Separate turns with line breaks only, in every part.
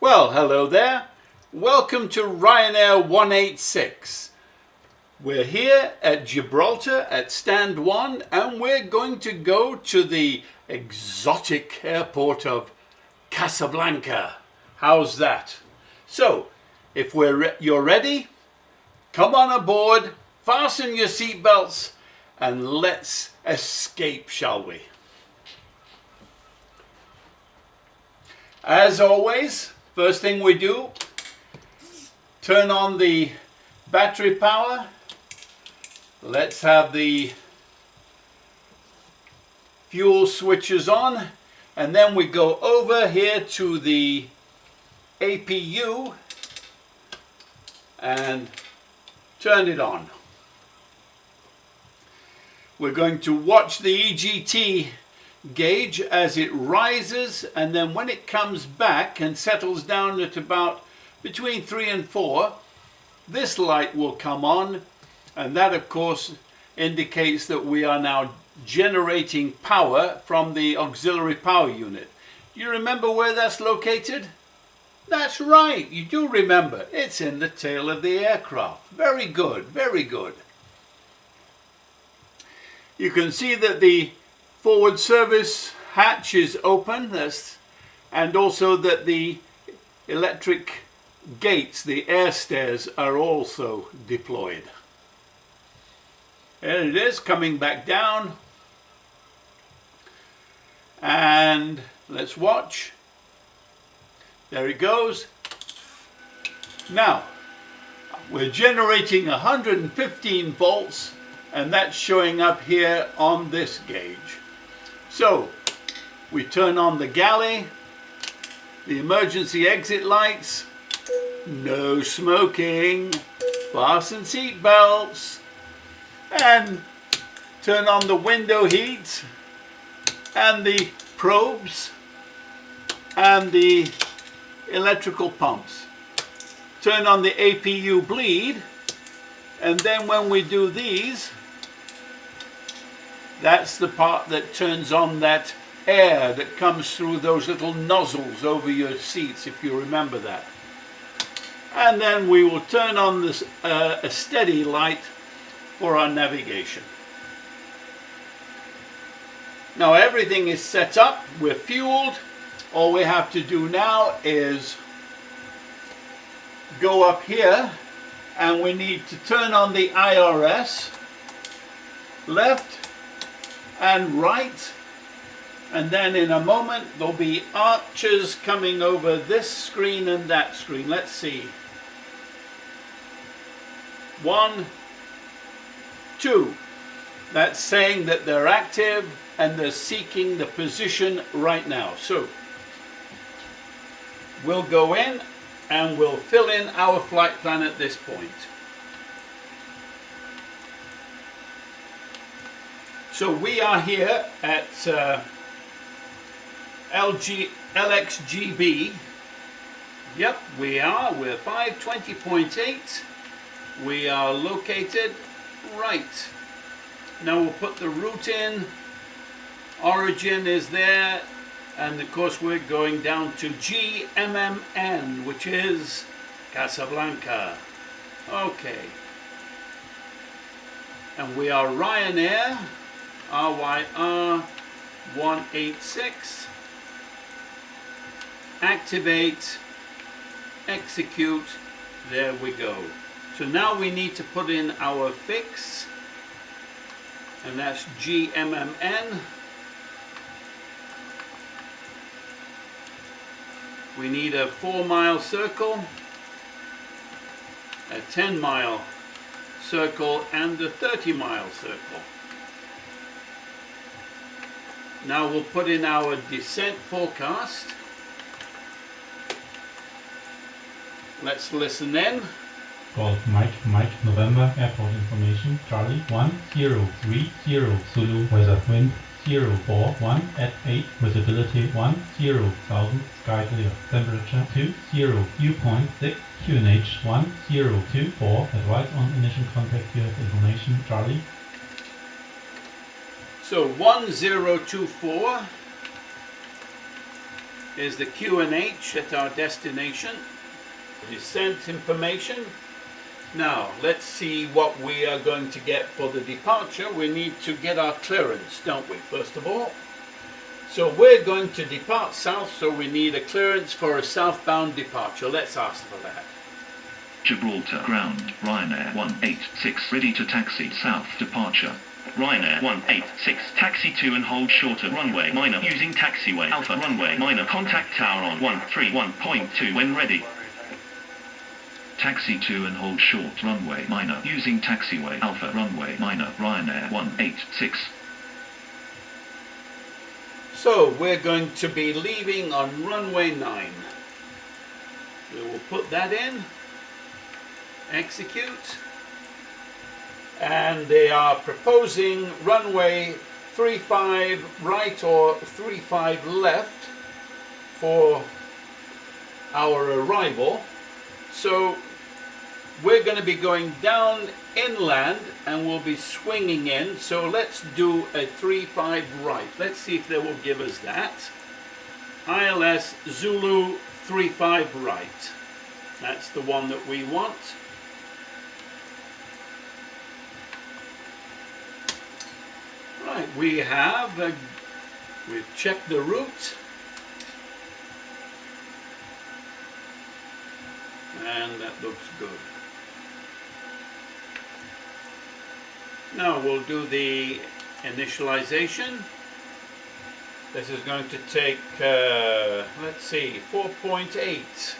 Well, hello there. Welcome to Ryanair 186. We're here at Gibraltar at stand 1 and we're going to go to the exotic airport of Casablanca. How's that? So, if you're ready, come on aboard, fasten your seatbelts and let's escape, shall we? As always, first thing we do, turn on the battery power. Let's have the fuel switches on, and then we go over here to the APU and turn it on. We're going to watch the EGT gauge as it rises, and then when it comes back and settles down at about between 3 and 4, this light will come on, and that of course indicates that we are now generating power from the auxiliary power unit. You remember where that's located? That's right, you do remember. It's in the tail of the aircraft. Very good, very good. You can see that the forward service hatch is open, and also that the electric gates, the air stairs, are also deployed. There it is, coming back down. And let's watch. There it goes. Now, we're generating 115 volts, and that's showing up here on this gauge. So, we turn on the galley, the emergency exit lights, no smoking, fasten seat belts, and turn on the window heat, and the probes, and the electrical pumps. Turn on the APU bleed, and then when we do these, that's the part that turns on that air that comes through those little nozzles over your seats, if you remember that. And then we will turn on this a steady light for our navigation. Now everything is set up, we're fueled. All we have to do now is go up here, and we need to turn on the IRS, left and right, and then in a moment there'll be arches coming over this screen and that screen. Let's see. 1, 2. That's saying that they're active and they're seeking the position right now. So we'll go in and we'll fill in our flight plan at this point. So we are here at LXGB. Yep, we are. We're 520.8. We are located right. Now we'll put the route in. Origin is there. And of course we're going down to GMMN, which is Casablanca. Okay. And we are Ryanair, RYR 186. Activate, execute, there we go. So now we need to put in our fix, and that's GMMN. We need a 4-mile circle, a 10-mile circle, and a 30-mile circle. Now we'll put in our descent forecast. Let's listen in.
Golf Mike, November, airport information, Charlie 1030, Zulu, weather, wind 041 at 8, visibility 10,000, sky clear, temperature 20, dew point 6, QNH 1024, advise on initial contact, you have information, Charlie.
So 1024 is the QNH at our destination. Descent information. Now let's see what we are going to get for the departure. We need to get our clearance, don't we, first of all? So we're going to depart south, so we need a clearance for a southbound departure. Let's ask for that.
Gibraltar ground, Ryanair 186 ready to taxi south departure. Ryanair 186 taxi to and hold short at runway minor using taxiway Alpha runway minor contact tower on 131.2 when ready. Taxi to and hold short runway minor using taxiway Alpha runway minor Ryanair 186.
So we're going to be leaving on runway 9. We will put that in, execute, and they are proposing runway 35 right or 35 left for our arrival. So we're going to be going down inland and we'll be swinging in. So let's do a 35 right. Let's see if they will give us that. ILS Zulu 35 right. That's the one that we want. Right, we've checked the route. And that looks good. Now we'll do the initialization. This is going to take, let's see, 4.8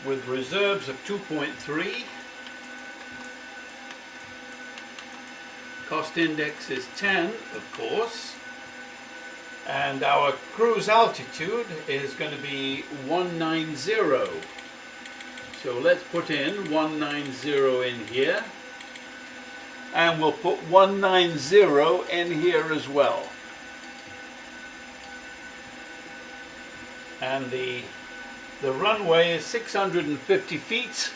with reserves of 2.3. Cost index is 10, of course. And our cruise altitude is going to be 190. So let's put in 190 in here. And we'll put 190 in here as well. And the runway is 650 feet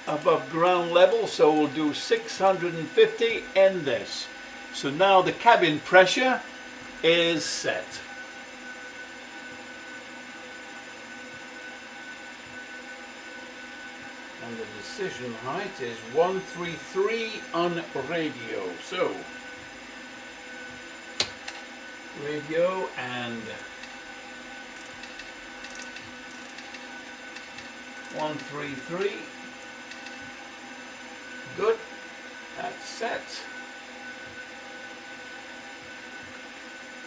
above ground level, so we'll do 650 in this. So now the cabin pressure is set. And the decision height is 133 on radio. So radio and 133. Good. That's set.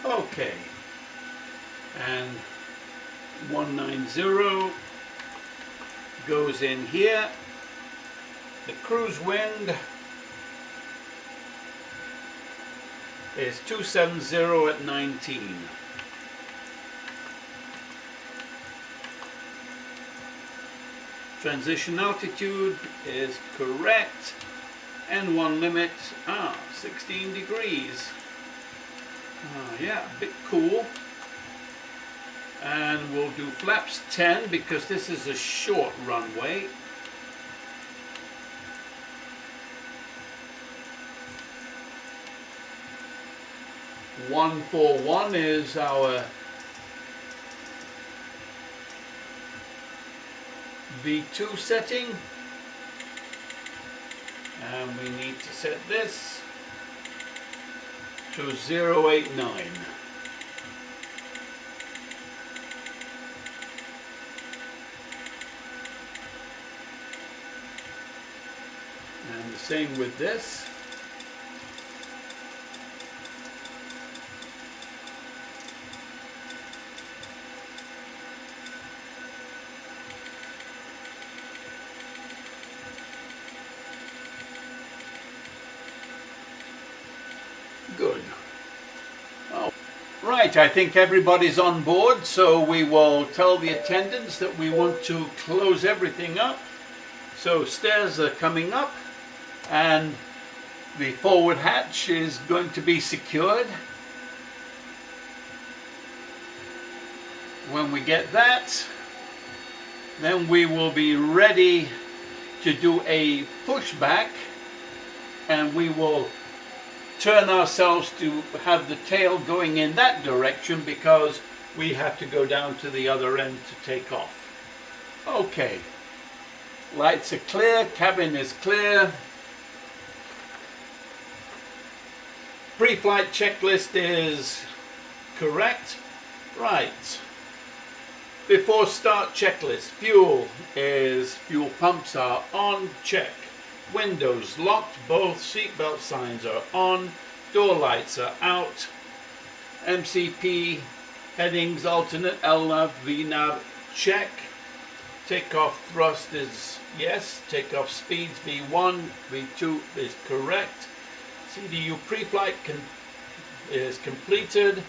Okay. And 190 goes in here. The cruise wind is 270 at 19. Transition altitude is correct, and one limit, 16 degrees. Yeah, a bit cool. And we'll do flaps 10 because this is a short runway. "141" is our V2 setting, and we need to set this to 089. And the same with this. Good. Oh, right, I think everybody's on board, so we will tell the attendants that we want to close everything up. So stairs are coming up, and the forward hatch is going to be secured. When we get that, then we will be ready to do a pushback, and we will turn ourselves to have the tail going in that direction because we have to go down to the other end to take off. Okay, lights are clear, cabin is clear. Pre-flight checklist is correct. Right. Before start checklist, fuel pumps are on, check. Windows locked, both seatbelt signs are on, door lights are out. MCP headings alternate, LNAV, VNAV, check. Takeoff thrust is yes, takeoff speeds V1, V2 is correct. CDU pre-flight is completed.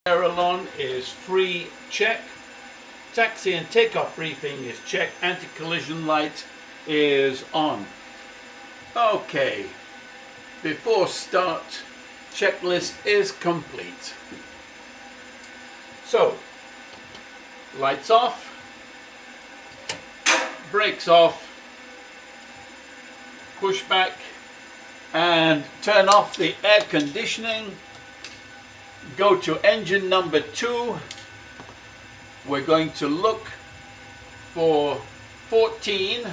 Aileron is free, check. Taxi and takeoff briefing is check. Anti-collision light is on. Okay, before start checklist is complete. So, lights off, brakes off, push back and turn off the air conditioning. Go to engine number 2. We're going to look for 14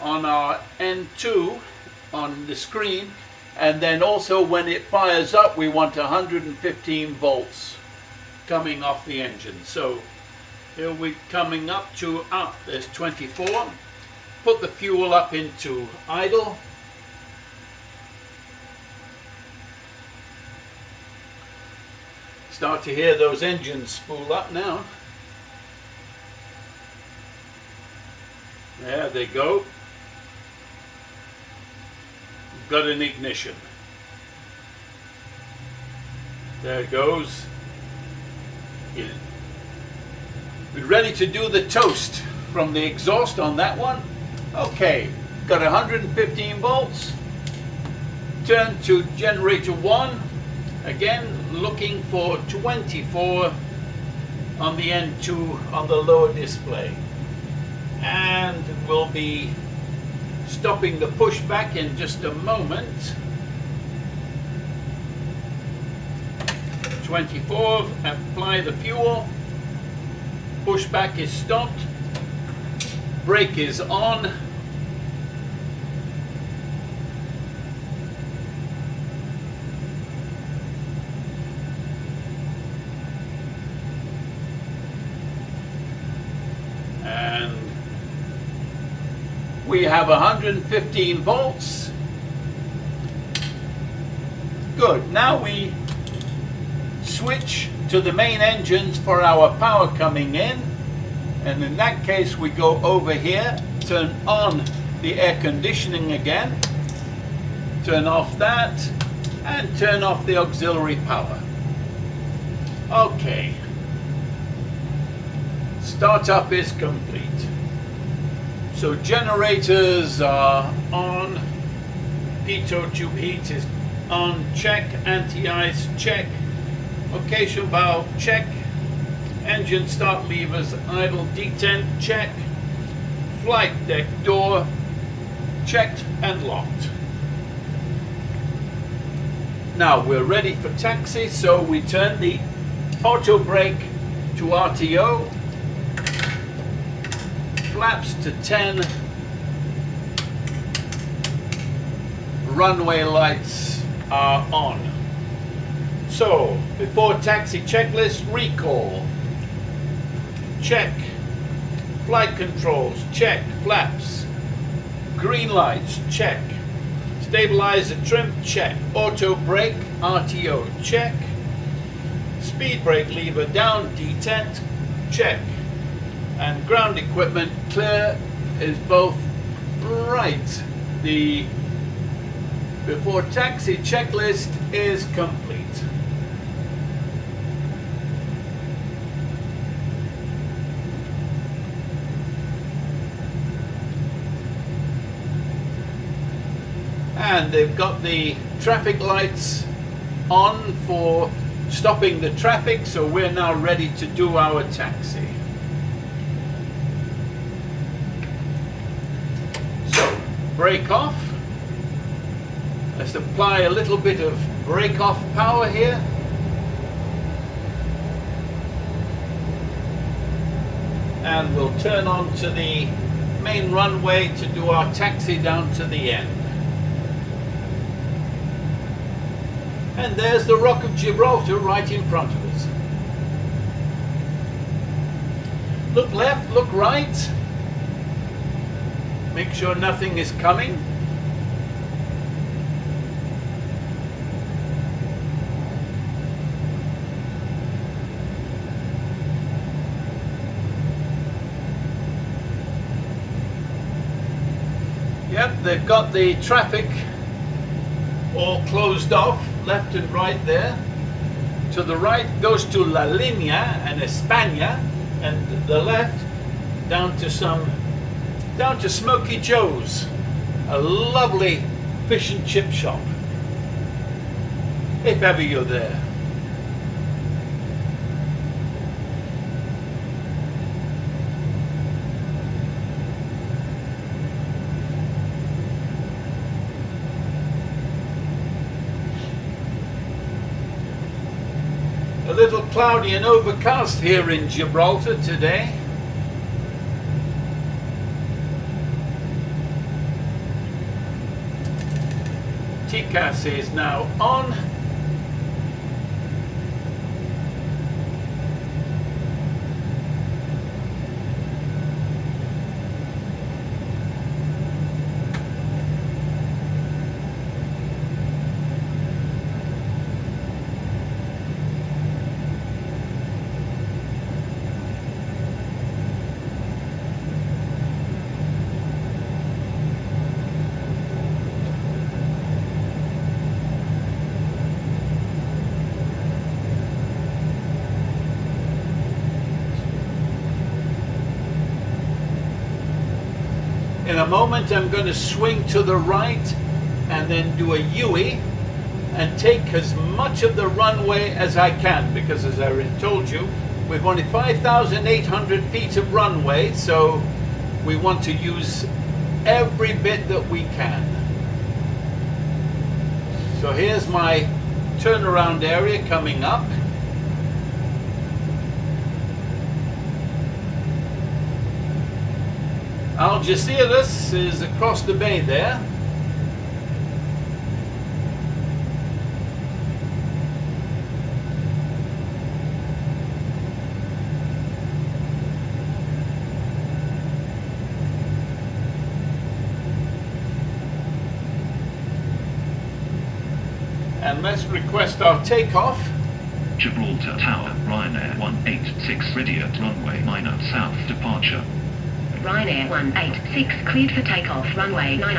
on our N2 on the screen, and then also when it fires up we want 115 volts coming off the engine. So here we're coming up to there's 24. Put the fuel up into idle. Start to hear those engines spool up now. There they go. Got an ignition. There it goes. We're ready to do the toast from the exhaust on that one. Okay, got 115 volts. Turn to generator 1. Again, looking for 24 on the N2 on the lower display. And we'll be stopping the pushback in just a moment. 24, apply the fuel. Pushback is stopped. Brake is on. And we have 115 volts. Good. Now we switch to the main engines for our power coming in, and in that case we go over here, turn on the air conditioning again, turn off that, and turn off the auxiliary power. Okay, startup is complete. So generators are on, pitot tube heat is on, check, anti-ice, check, location valve, check, engine start levers idle, detent, check, flight deck door, checked and locked. Now we're ready for taxi, so we turn the auto brake to RTO, flaps to 10, runway lights are on. So, before taxi checklist, recall, check, flight controls, check, flaps, green lights, check, stabilizer trim, check, auto brake, RTO, check, speed brake lever down, detent, check, and ground equipment clear is both right. The before taxi checklist is complete. And they've got the traffic lights on for stopping the traffic, so we're now ready to do our taxi. So, brake off. Let's apply a little bit of break-off power here. And we'll turn on to the main runway to do our taxi down to the end. And there's the Rock of Gibraltar right in front of us. Look left, look right. Make sure nothing is coming. Yep, they've got the traffic all closed off, left and right there. To the right goes to La Línea and España, and the left down to Smoky Joe's, a lovely fish and chip shop, if ever you're there. A little cloudy and overcast here in Gibraltar today. TCAS is now on. In a moment I'm going to swing to the right and then do a U-ey and take as much of the runway as I can, because as I already told you, we've only 5,800 feet of runway, so we want to use every bit that we can. So here's my turnaround area coming up. Algeciras is across the bay there. And let's request our takeoff.
Gibraltar Tower, Ryanair 186, ready at runway minor south departure.
Ryanair 186 cleared for takeoff, runway 9.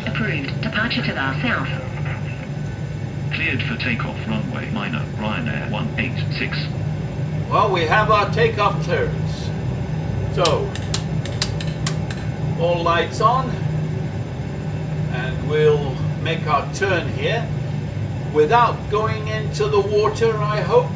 Approved, departure to the south.
Cleared for takeoff, runway minor, Ryanair 186.
Well, we have our takeoff clearance. So, all lights on, and we'll make our turn here without going into the water, I hope.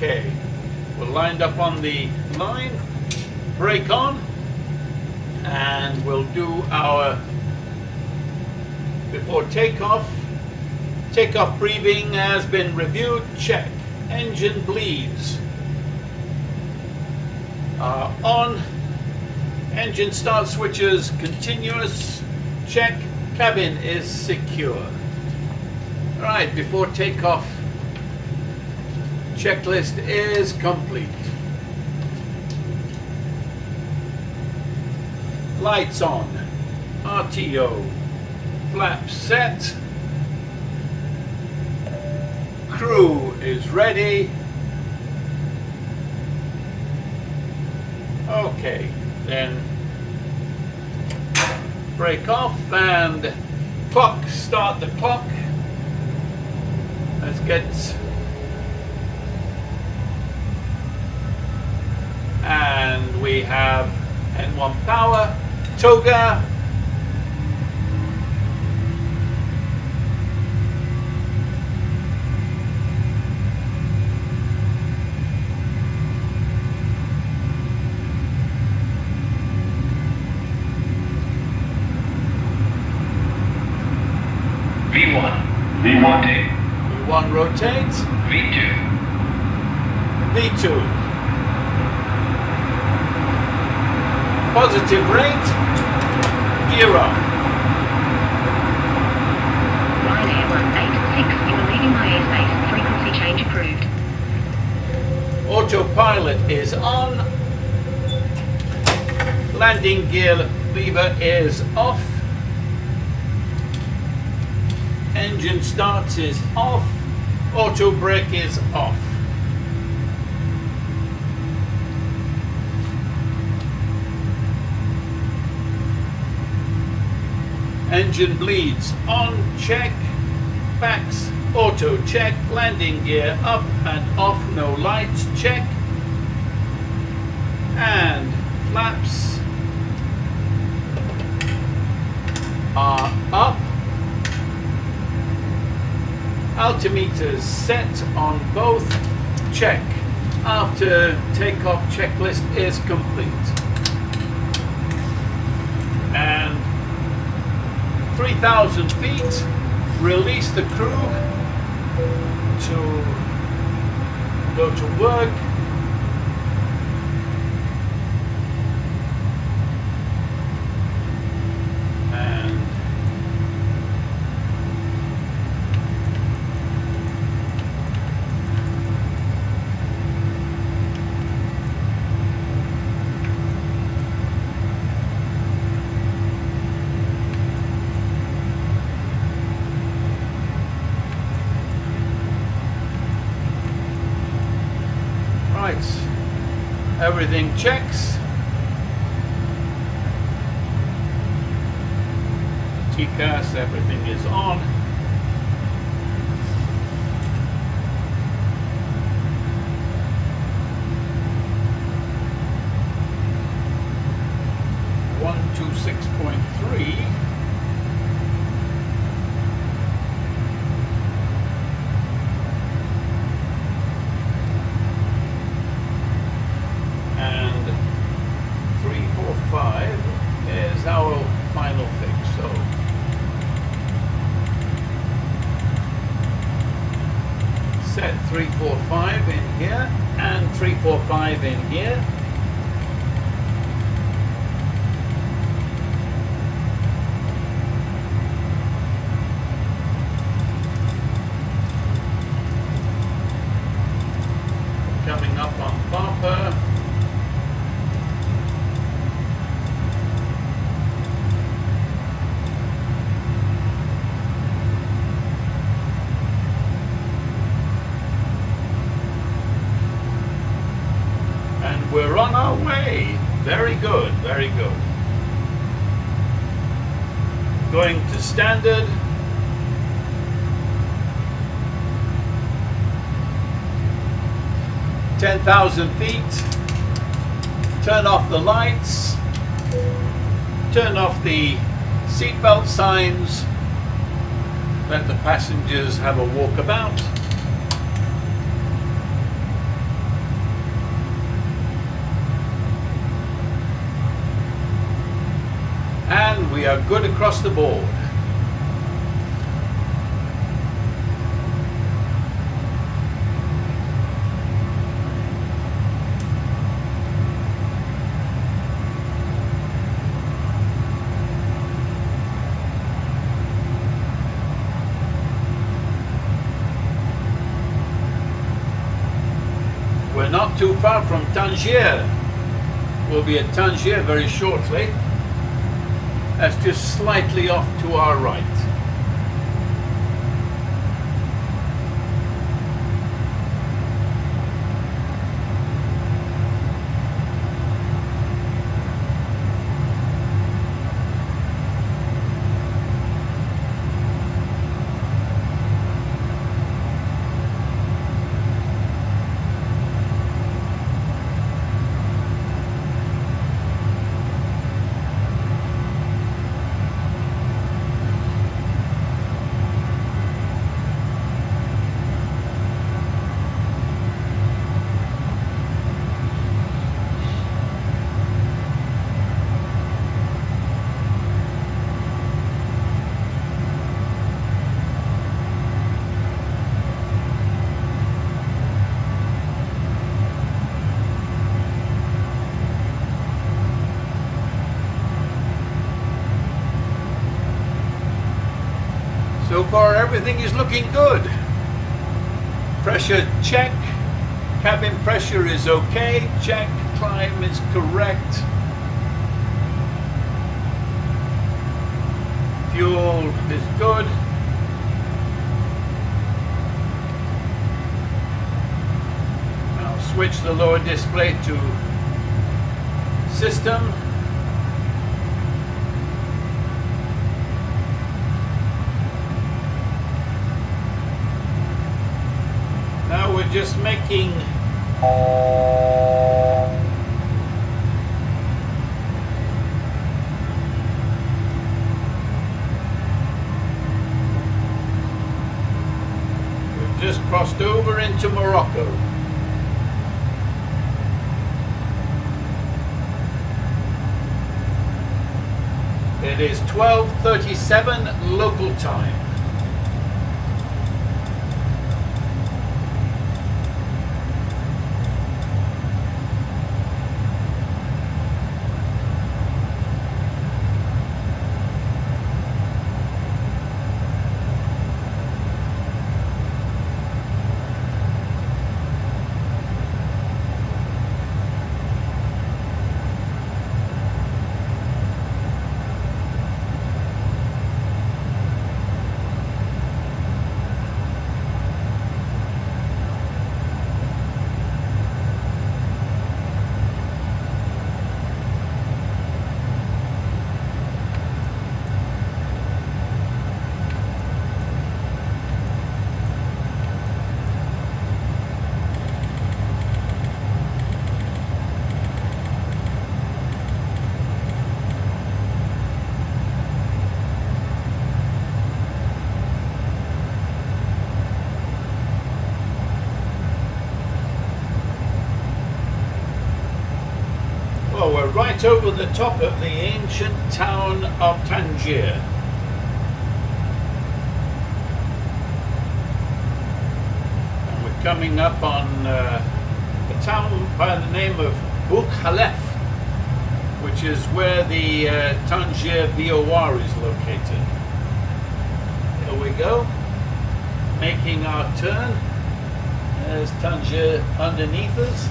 Okay, we're lined up on the line, brake on, and we'll do our, before takeoff breathing has been reviewed, check. Engine bleeds are on, engine start switches continuous, check. Cabin is secure. All right, before takeoff, checklist is complete. Lights on, RTO, flaps set, crew is ready. Okay, then brake off and Clock, start the clock. Let's get, and we have N1 power, Toga, V1 rotate, V2 positive rate, gear up.
Ryanair 186, you are leaving my airspace. Frequency change approved.
Autopilot is on. Landing gear lever is off. Engine start is off. Auto brake is off. Engine bleeds on, check. Backs, auto check. Landing gear up and off, no lights, check. And flaps are up. Altimeters set on both, check. After takeoff checklist is complete. And 3,000 feet, release the crew to go to work. And everything checks. TCAS, everything is on. One, 2, 6.3. Is our final fix. So set 345 in here and 345 in here. Coming up on bumper. We're on our way. Very good, very good. Going to standard. $10,000 feet. Turn off the lights. Turn off the seatbelt signs. Let the passengers have a walkabout. And we are good across the board. We're not too far from Tangier. We'll be at Tangier very shortly. That's just slightly off to our right. everything is looking good. Pressure check, cabin pressure is okay, check, climb is correct. Fuel is good. I'll switch the lower display to system. Now we're just making we've just crossed over into Morocco. It is 12:37 local time. Well, we're right over the top of the ancient town of Tangier. And we're coming up on a town by the name of Bou Khalef, which is where the Tangier VOR is located. Here we go, making our turn. There's Tangier underneath us.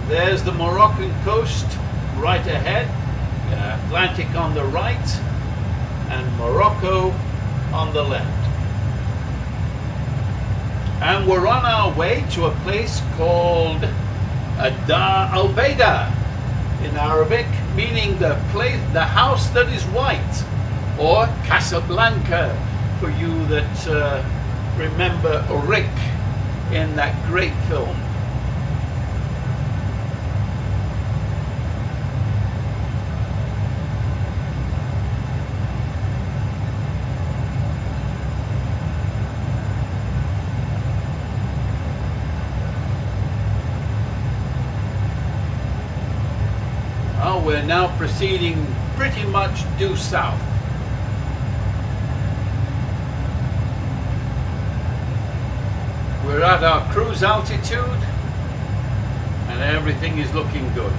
There's the Moroccan coast right ahead, Atlantic on the right, and Morocco on the left. And we're on our way to a place called Dar Al Bayda in Arabic, meaning the house that is white, or Casablanca for you that remember Rick in that great film. We're now proceeding pretty much due south. We're at our cruise altitude and everything is looking good.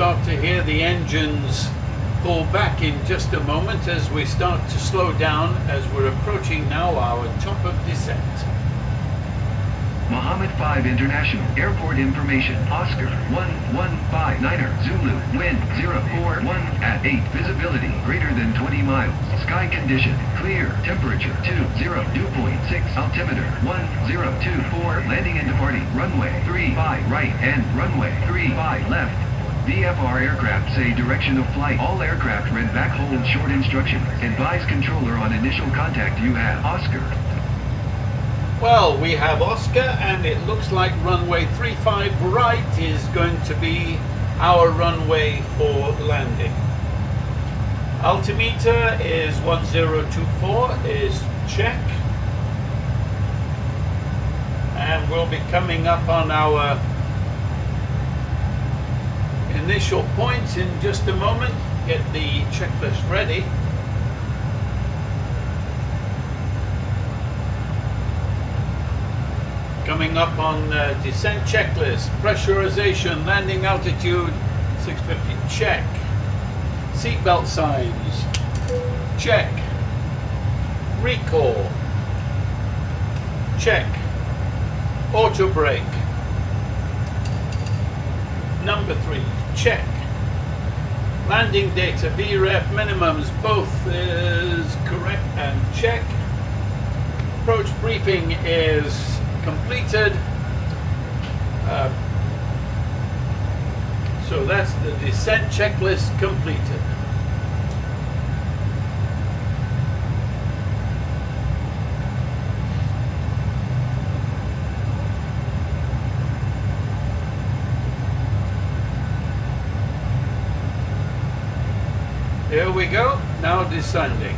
start to hear the engines pull back in just a moment as we start to slow down as we're approaching now our top of descent.
Mohammed 5 International Airport information. Oscar 1159er Zulu. Wind 041 at 8. Visibility greater than 20 miles. Sky condition clear. Temperature 202.6. Altimeter 1024. Landing and departing. Runway 35 right and runway 35 left. VFR aircraft say direction of flight. All aircraft read back hold short instructions. Advise controller on initial contact. You have Oscar.
Well, we have Oscar, and it looks like runway 35 right is going to be our runway for landing. Altimeter is 1024, is check. And we'll be coming up on our initial points in just a moment. Get the checklist ready. Coming up on descent checklist, pressurization, landing altitude 650, check. Seatbelt signs, check. Recall, check. Auto brake, number 3, check. Landing data, VREF minimums, both is correct and check. Approach briefing is completed. So that's the descent checklist completed. Here we go, now descending.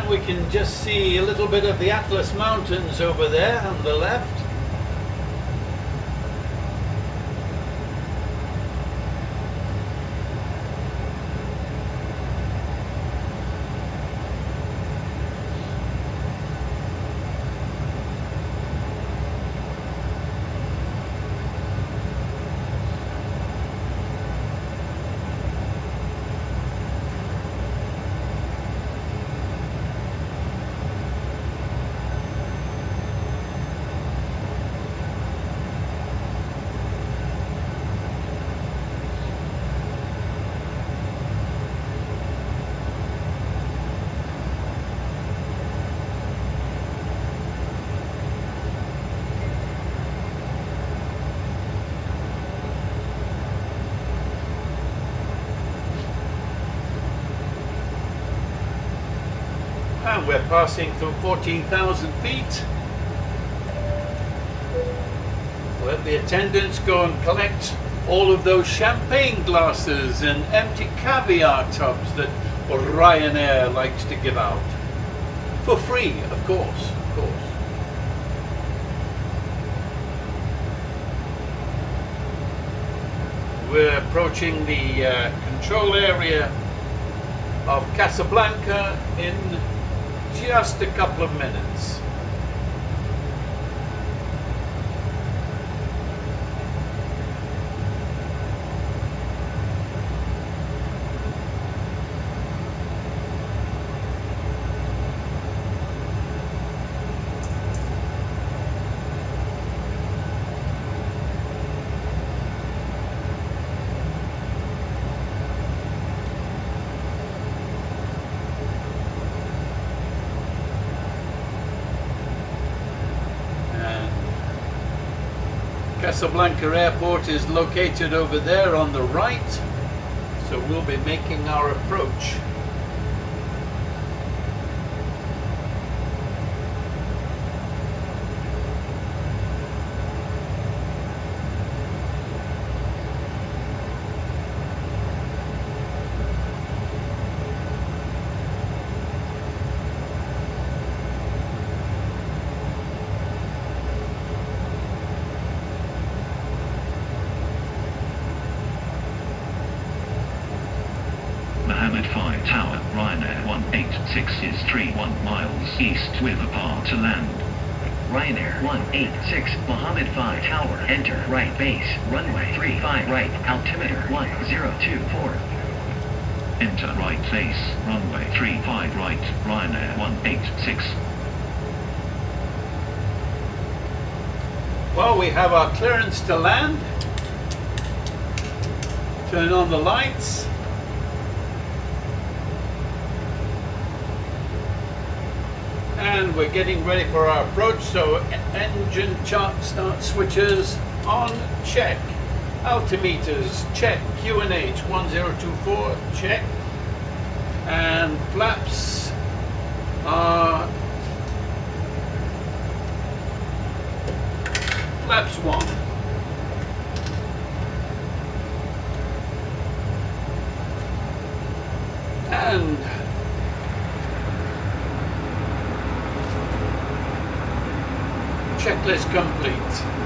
We can just see a little bit of the Atlas Mountains over there on the left. And we're passing through 14,000 feet. Let the attendants go and collect all of those champagne glasses and empty caviar tubs that Ryanair likes to give out. For free, of course, of course. We're approaching the control area of Casablanca in just a couple of minutes. Casablanca Airport is located over there on the right, so we'll be making our approach.
Mohammed 5 Tower, Ryanair 186 is 31 miles east with a path to land.
Ryanair 186, Mohammed 5 Tower, enter right base, runway 35 right, altimeter 1024.
Enter right base, runway 35 right, Ryanair 186.
Well, we have our clearance to land. Turn on the lights. And we're getting ready for our approach, so engine chart start switches on, check. Altimeters, check. QNH 1024, check. And flaps are flaps 1. And checklist complete.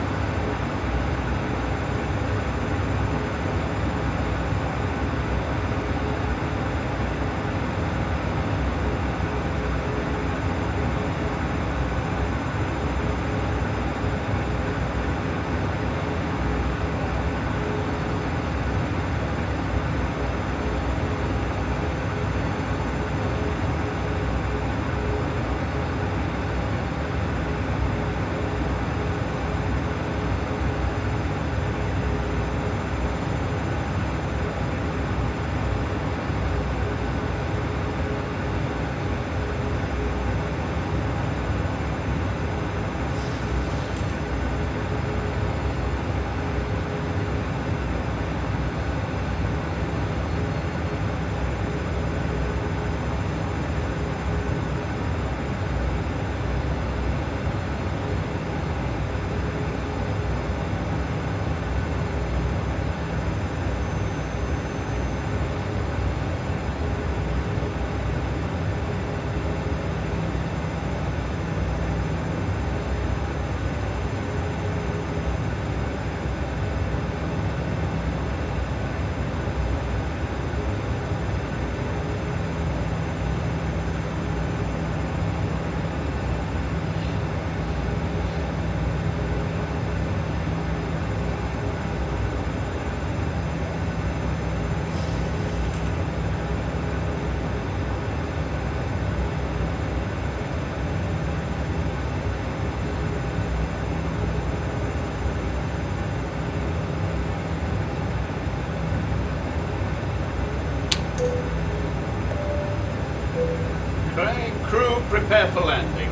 Okay, crew prepare for landing.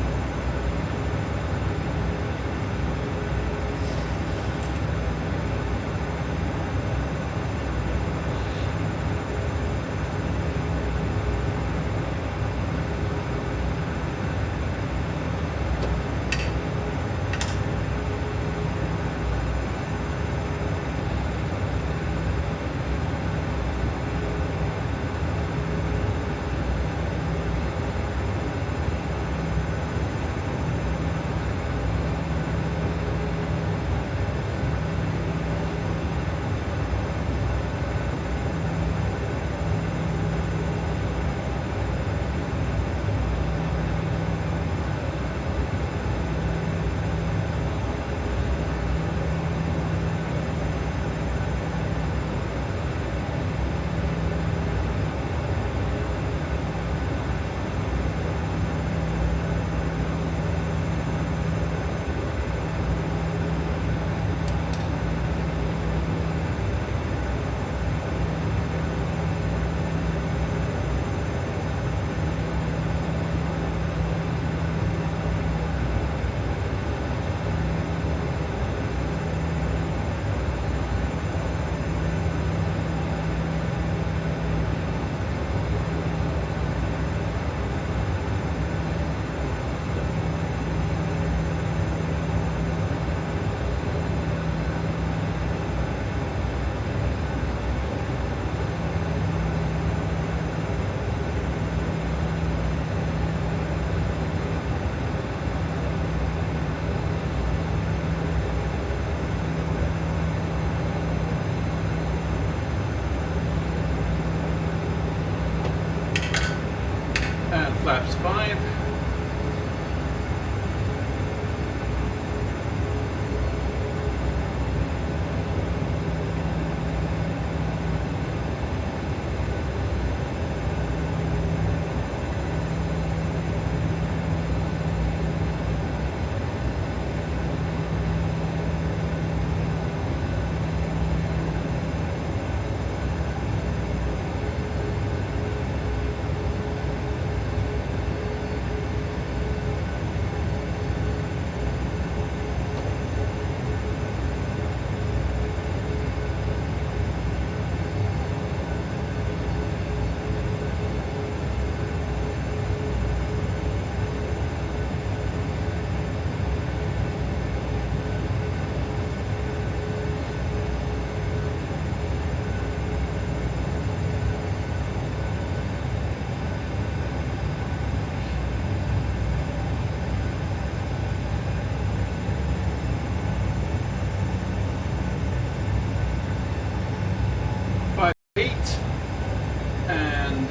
And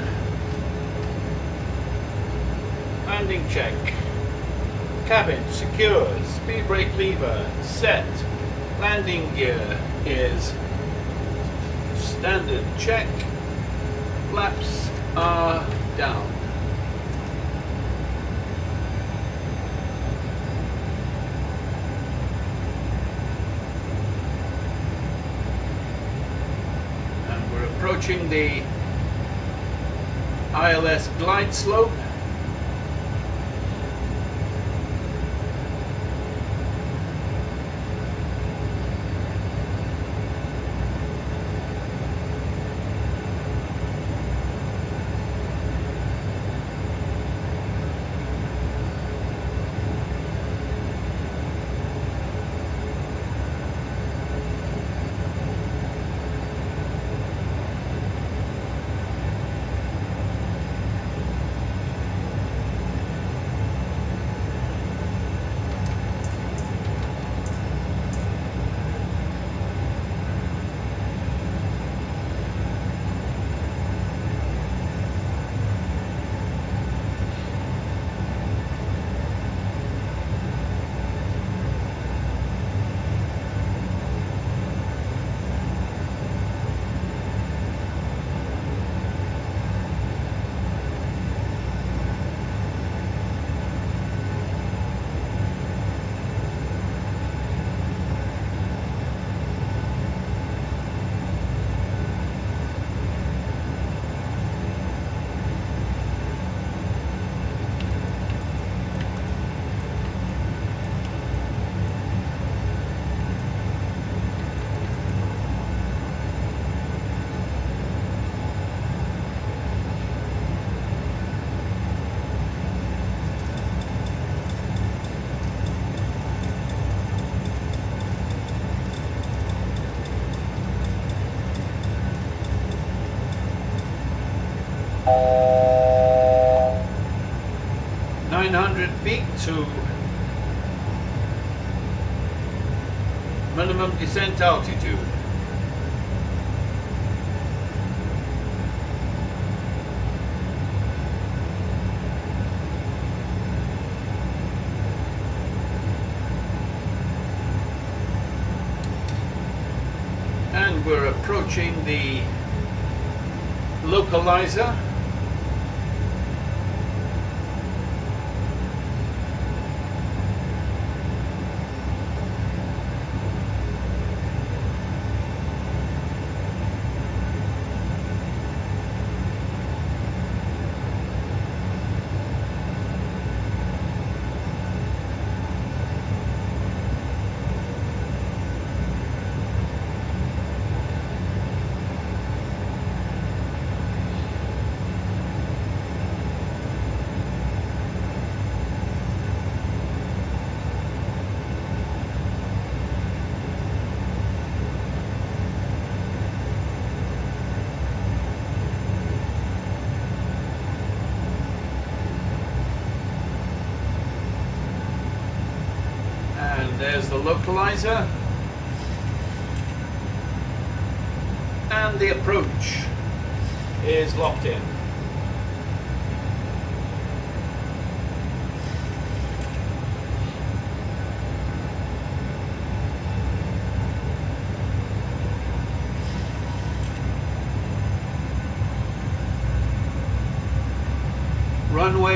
landing check. Cabin secure, speed brake lever set. Landing gear is standard check. Flaps are down. And we're approaching the ILS glide slope. Feet to minimum descent altitude. And we're approaching the localizer. There's the localizer and the approach is locked in.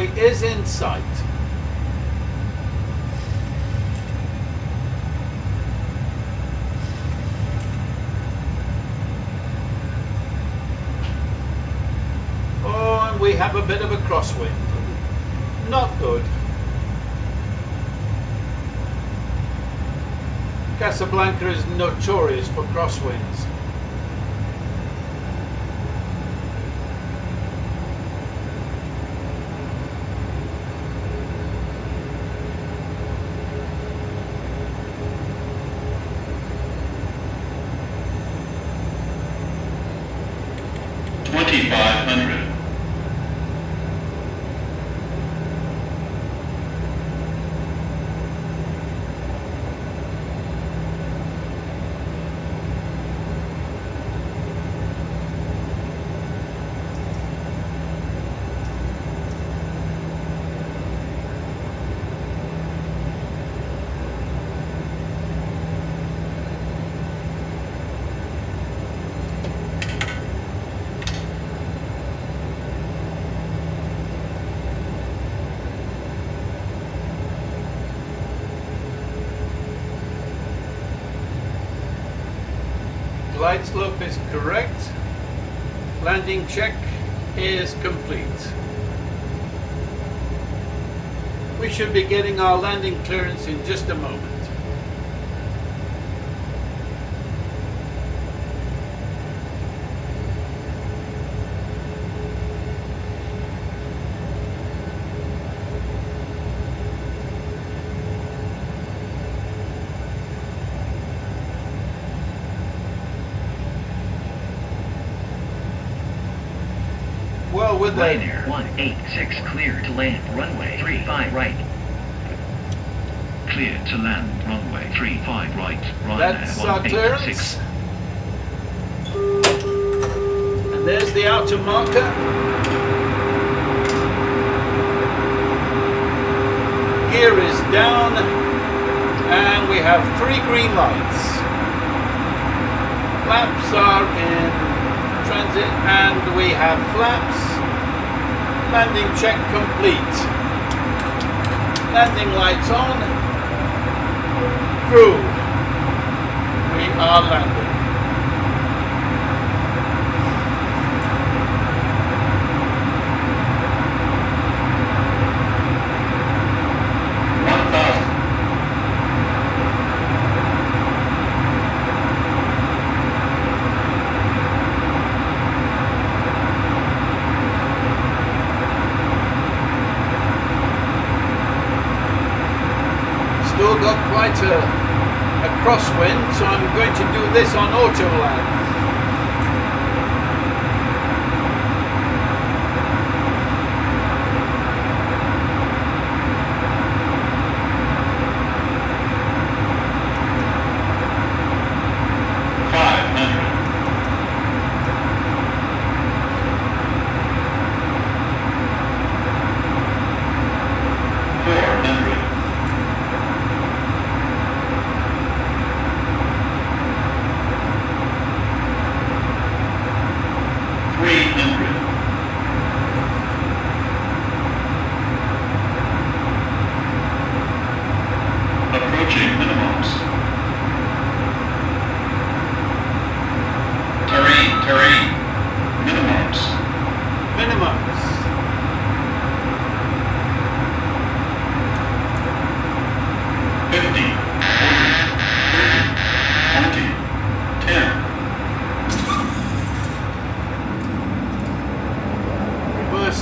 runway is in sight. Oh, and we have a bit of a crosswind. Not good. Casablanca is notorious for crosswinds. Glide slope is correct. Landing check is complete. We should be getting our landing clearance in just a moment. Well, with that,
Ryanair 186 clear to land runway 35 right.
Clear to land runway 35 right. Ryanair
that's our
186.
clearance. And there's the outer marker. Gear is down, and we have 3 green lights. Flaps are in transit, and we have flaps. Landing check complete. Landing lights on. Crew, we are landing. Still got quite a crosswind, so I'm going to do this on auto land.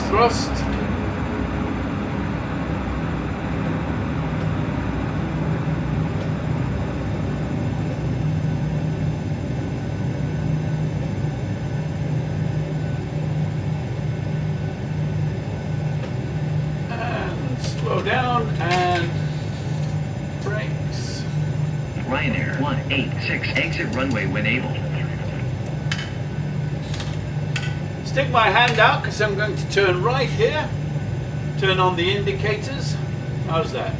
Thrust. And slow down and brakes.
Ryanair 186 exit runway when able.
Stick my hand out because I'm going to turn right here. Turn on the indicators. How's that?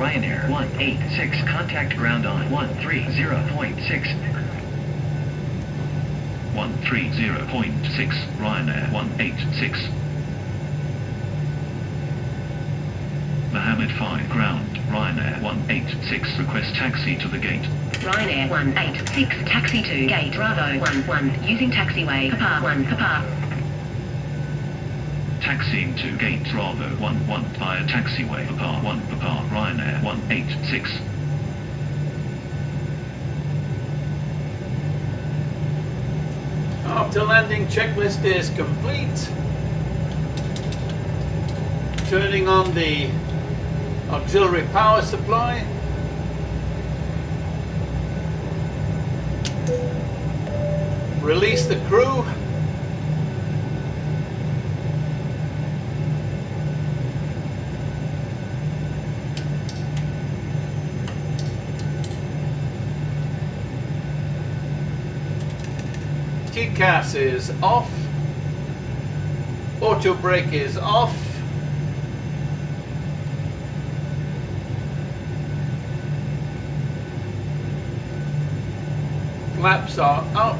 Ryanair 186, contact ground on 130.6.
130.6, Ryanair 186. Mohammed 5, ground, Ryanair 186, request taxi to the gate.
Ryanair 186, taxi to gate Bravo 11, using taxiway Papa 1 Papa.
Taxiing to gate Bravo 11 via taxiway Papa 1 Papa, Ryanair 186.
After landing, checklist is complete. Turning on the auxiliary power supply. Release the crew. TCAS is off. Auto brake is off. Flaps are up.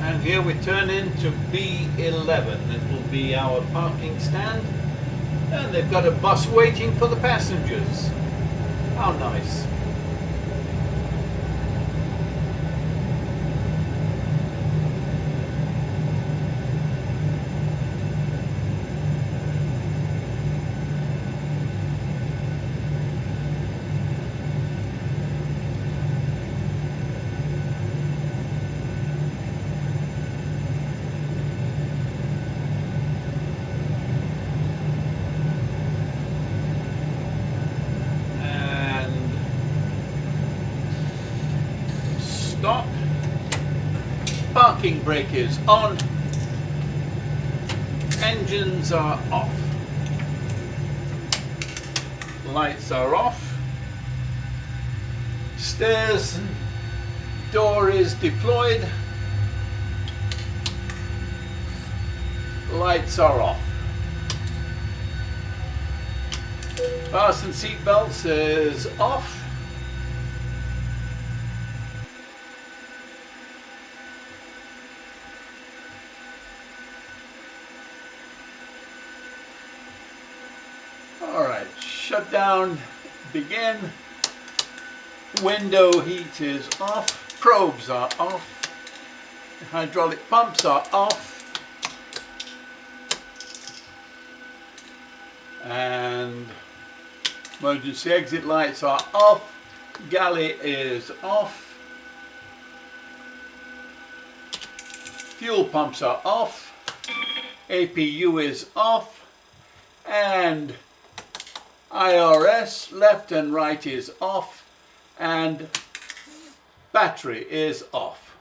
And here we turn into B11. It will be our parking stand. And they've got a bus waiting for the passengers. How nice. Stop. Parking brake is on. Engines are off. Lights are off. Stairs door is deployed. Lights are off. Fasten seat belts is off. Alright, shutdown, begin. Window heat is off. Probes are off. Hydraulic pumps are off. And emergency exit lights are off. Galley is off. Fuel pumps are off. APU is off. And IRS left and right is off, and battery is off.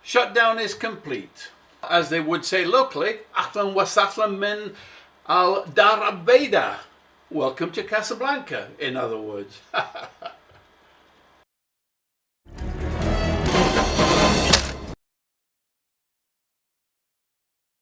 Shutdown is complete. As they would say locally, Ahlan wa sahlan min al Dar Abeda. Welcome to Casablanca, in other words.